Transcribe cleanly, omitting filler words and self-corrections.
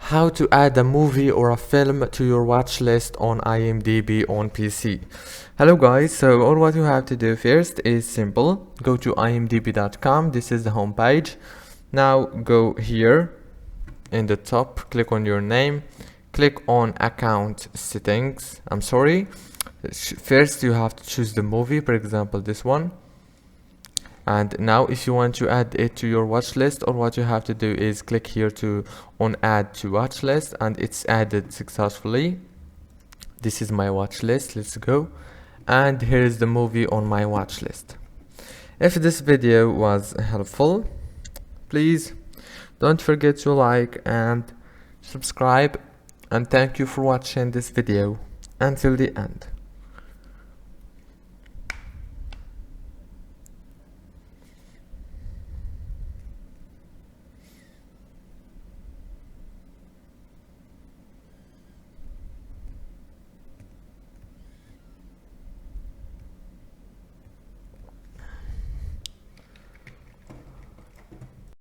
how to add a movie or a film to your watch list on IMDb on PC. Hello guys, so all what you have to do first is simple. Go to imdb.com. This is the home page. Now go here in the top, click on your name, click on account settings. First you have to choose the movie, for example this one. And now if you want to add it to your watch list, all what you have to do is click here on add to watch list, and it's added successfully. This is my watch list. Let's go. And here is the movie on my watch list. If this video was helpful, please don't forget to like and subscribe, and thank you for watching this video until the end.